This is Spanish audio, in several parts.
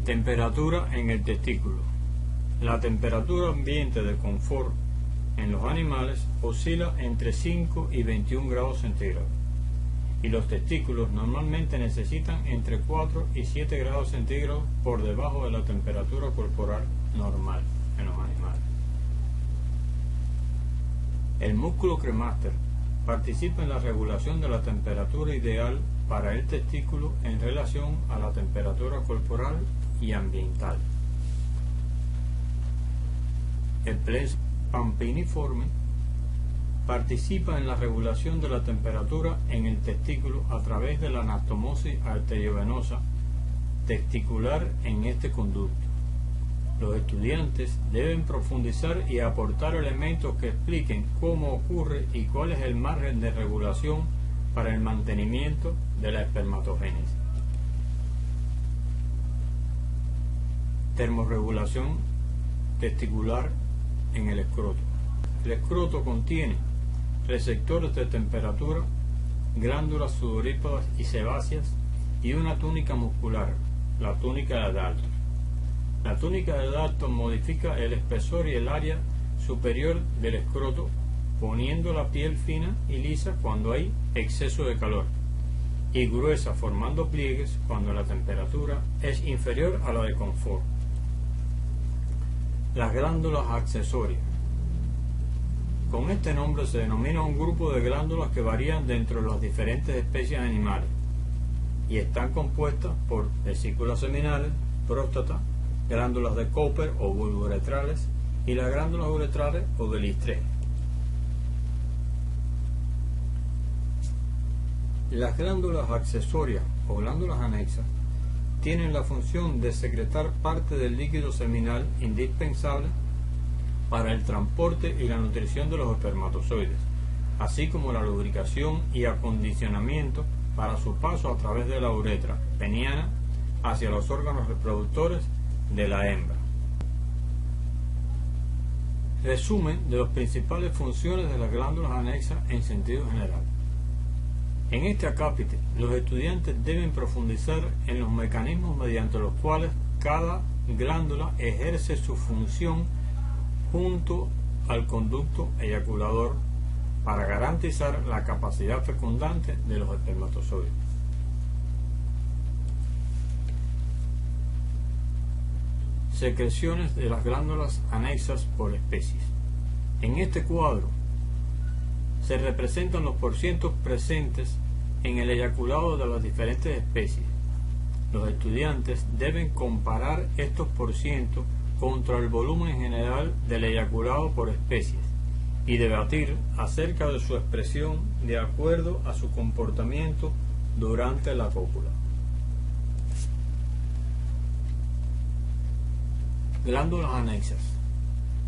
Temperatura en el testículo. La temperatura ambiente de confort en los animales oscila entre 5 y 21 grados centígrados y los testículos normalmente necesitan entre 4 y 7 grados centígrados por debajo de la temperatura corporal normal en los animales. El músculo cremaster participa en la regulación de la temperatura ideal para el testículo en relación a la temperatura corporal y ambiental. El plexo pampiniforme participa en la regulación de la temperatura en el testículo a través de la anastomosis arteriovenosa testicular en este conducto. Los estudiantes deben profundizar y aportar elementos que expliquen cómo ocurre y cuál es el margen de regulación para el mantenimiento de la espermatogénesis. Termorregulación testicular en el escroto. El escroto contiene receptores de temperatura, glándulas sudoríparas y sebáceas y una túnica muscular, la túnica de Dalton. La túnica de Dalton modifica el espesor y el área superior del escroto, poniendo la piel fina y lisa cuando hay exceso de calor y gruesa formando pliegues cuando la temperatura es inferior a la de confort. Las glándulas accesorias. Con este nombre se denomina un grupo de glándulas que varían dentro de las diferentes especies animales y están compuestas por vesículas seminales, próstata, glándulas de Cooper o bulbouretrales y las glándulas uretrales o de Listre. Las glándulas accesorias o glándulas anexas tienen la función de secretar parte del líquido seminal indispensable para el transporte y la nutrición de los espermatozoides, así como la lubricación y acondicionamiento para su paso a través de la uretra peniana hacia los órganos reproductores de la hembra. Resumen de las principales funciones de las glándulas anexas en sentido general. En este acápite, los estudiantes deben profundizar en los mecanismos mediante los cuales cada glándula ejerce su función junto al conducto eyaculador para garantizar la capacidad fecundante de los espermatozoides. Secreciones de las glándulas anexas por especies. En este cuadro se representan los porcientos presentes en el eyaculado de las diferentes especies. Los estudiantes deben comparar estos porcientos contra el volumen general del eyaculado por especies y debatir acerca de su expresión de acuerdo a su comportamiento durante la cópula. Glándulas anexas.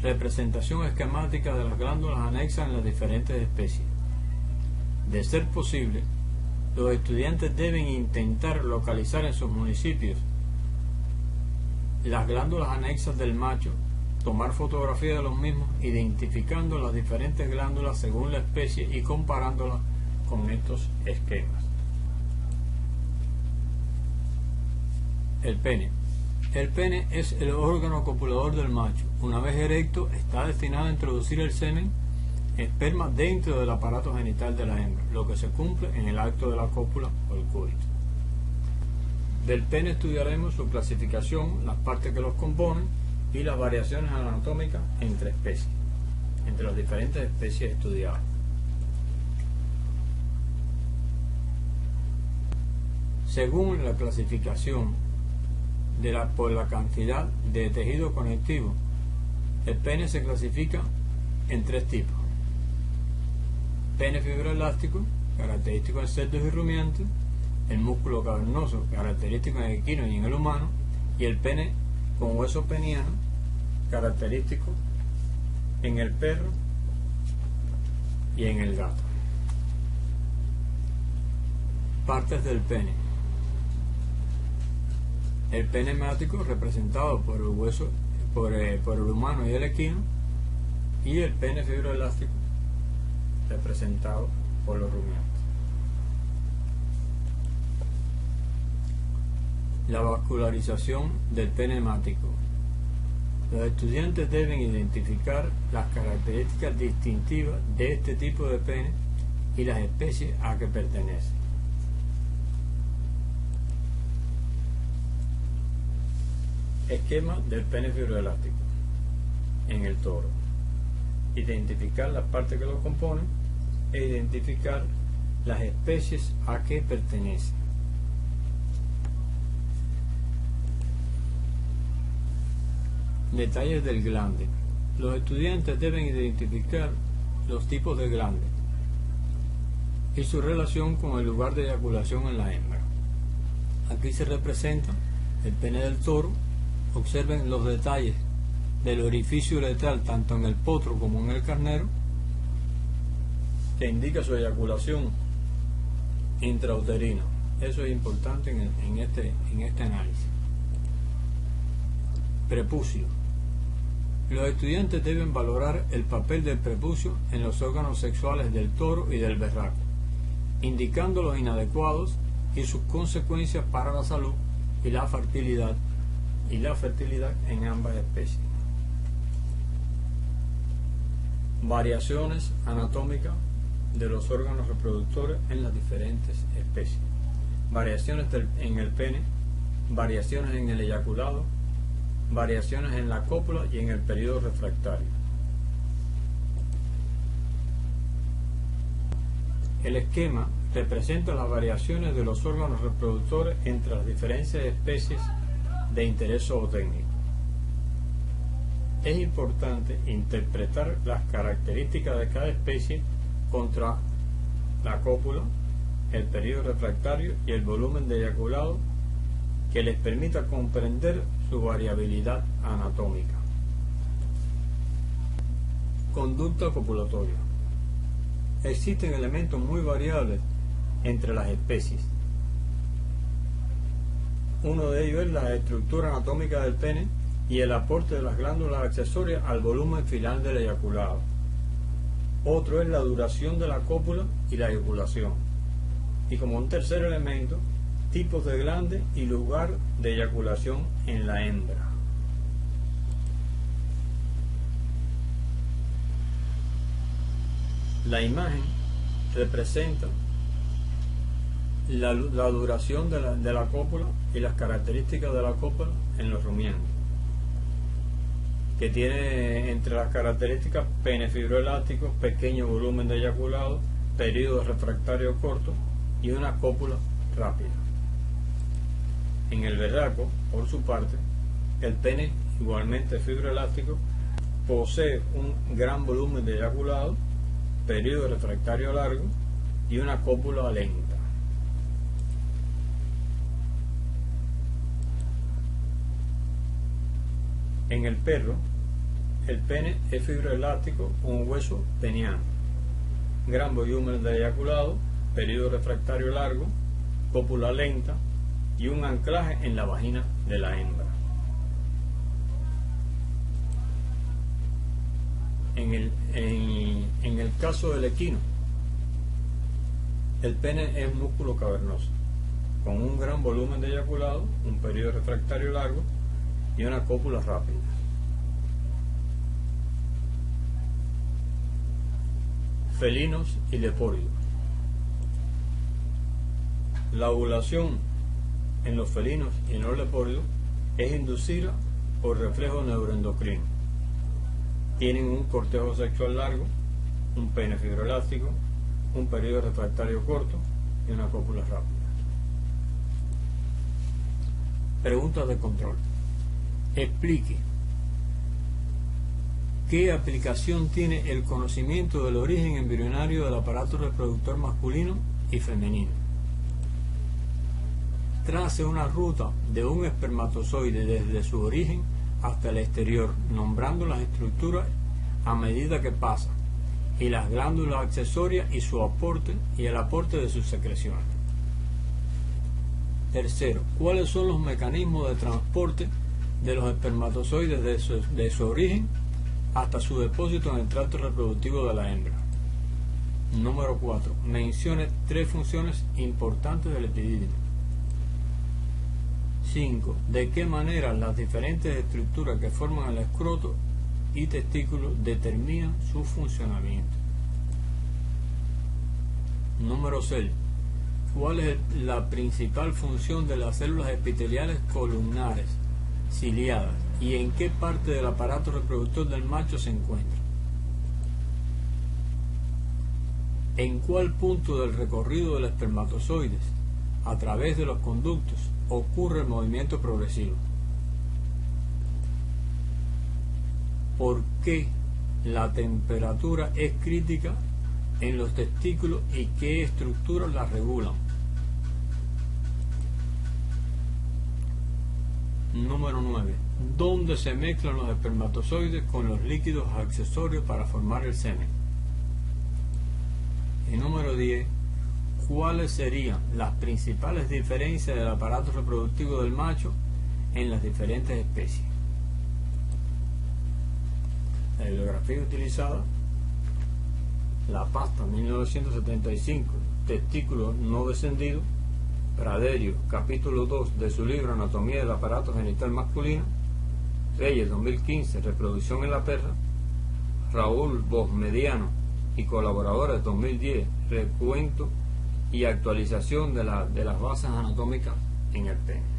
Representación esquemática de las glándulas anexas en las diferentes especies. De ser posible, los estudiantes deben intentar localizar en sus municipios las glándulas anexas del macho, tomar fotografía de los mismos, identificando las diferentes glándulas según la especie y comparándolas con estos esquemas. El pene. El pene es el órgano copulador del macho. Una vez erecto, está destinado a introducir el semen, esperma, dentro del aparato genital de la hembra, lo que se cumple en el acto de la cópula o el coito. Del pene estudiaremos su clasificación, las partes que los componen y las variaciones anatómicas entre especies, entre las diferentes especies estudiadas. Según la clasificación por la cantidad de tejido conectivo, el pene se clasifica en tres tipos: pene fibroelástico, característico en cerdos y rumiantes; el músculo cavernoso, característico en el equino y en el humano; y el pene con hueso peniano, característico en el perro y en el gato. Partes del pene. El pene hemático, representado por el hueso, por el humano y el equino, y el pene fibroelástico, representado por los rumiantes. La vascularización del pene hemático. Los estudiantes deben identificar las características distintivas de este tipo de pene y las especies a que pertenece. Esquema del pene fibroelástico en el toro. Identificar las partes que lo componen e identificar las especies a que pertenecen. Detalles del glande. Los estudiantes deben identificar los tipos de glande y su relación con el lugar de eyaculación en la hembra. Aquí se representa el pene del toro. Observen los detalles del orificio uretral tanto en el potro como en el carnero, que indica su eyaculación intrauterina. Eso es importante en este análisis. Prepucio. Los estudiantes deben valorar el papel del prepucio en los órganos sexuales del toro y del berraco, indicando los inadecuados y sus consecuencias para la salud y la fertilidad en ambas especies. Variaciones anatómicas de los órganos reproductores en las diferentes especies. Variaciones en el pene, variaciones en el eyaculado, variaciones en la cópula y en el periodo refractario. El esquema representa las variaciones de los órganos reproductores entre las diferentes especies de interés zootécnico. Es importante interpretar las características de cada especie contra la cópula, el periodo refractario y el volumen de eyaculado, que les permita comprender su variabilidad anatómica. Conducta copulatoria. Existen elementos muy variables entre las especies. Uno de ellos es la estructura anatómica del pene y el aporte de las glándulas accesorias al volumen final del eyaculado. Otro es la duración de la cópula y la eyaculación. Y como un tercer elemento, tipos de glande y lugar de eyaculación en la hembra. La imagen representa la duración de la cópula y las características de la cópula en los rumiantes, que tiene entre las características pene fibroelástico, pequeño volumen de eyaculado, periodo refractario corto y una cópula rápida. En el berraco, por su parte, el pene, igualmente fibroelástico, posee un gran volumen de eyaculado, periodo refractario largo y una cópula lenta. En el perro, el pene es fibroelástico con un hueso peniano, gran volumen de eyaculado, periodo refractario largo, cópula lenta y un anclaje en la vagina de la hembra. En el caso del equino, el pene es músculo cavernoso, con un gran volumen de eyaculado, un periodo refractario largo y una cópula rápida. Felinos y lepóridos. La ovulación en los felinos y en los lepóridos es inducida por reflejo neuroendocrino. Tienen un cortejo sexual largo, un pene fibroelástico, un periodo refractario corto y una cópula rápida. Preguntas de control. Explique qué aplicación tiene el conocimiento del origen embrionario del aparato reproductor masculino y femenino. Trace una ruta de un espermatozoide desde su origen hasta el exterior, nombrando las estructuras a medida que pasa, y las glándulas accesorias y su aporte y el aporte de sus secreciones. Tercero, ¿cuáles son los mecanismos de transporte de los espermatozoides de su origen hasta su depósito en el tracto reproductivo de la hembra? Número 4. Mencione 3 funciones importantes del epidídimo. 5. De qué manera las diferentes estructuras que forman el escroto y testículo determinan su funcionamiento. Número 6. ¿Cuál es la principal función de las células epiteliales columnares, ciliadas, y en qué parte del aparato reproductor del macho se encuentra? ¿En cuál punto del recorrido del espermatozoides, a través de los conductos, ocurre el movimiento progresivo? ¿Por qué la temperatura es crítica en los testículos y qué estructuras la regulan? Número 9. ¿Dónde se mezclan los espermatozoides con los líquidos accesorios para formar el semen? Y número 10. ¿Cuáles serían las principales diferencias del aparato reproductivo del macho en las diferentes especies? La bibliografía utilizada: La Pasta, 1975, Testículos no descendidos; Praderio, capítulo 2 de su libro Anatomía del aparato genital masculino; Reyes, 2015, Reproducción en la perra; Raúl Bosmediano y colaboradores, 2010, Recuento y actualización de las bases anatómicas en el pene.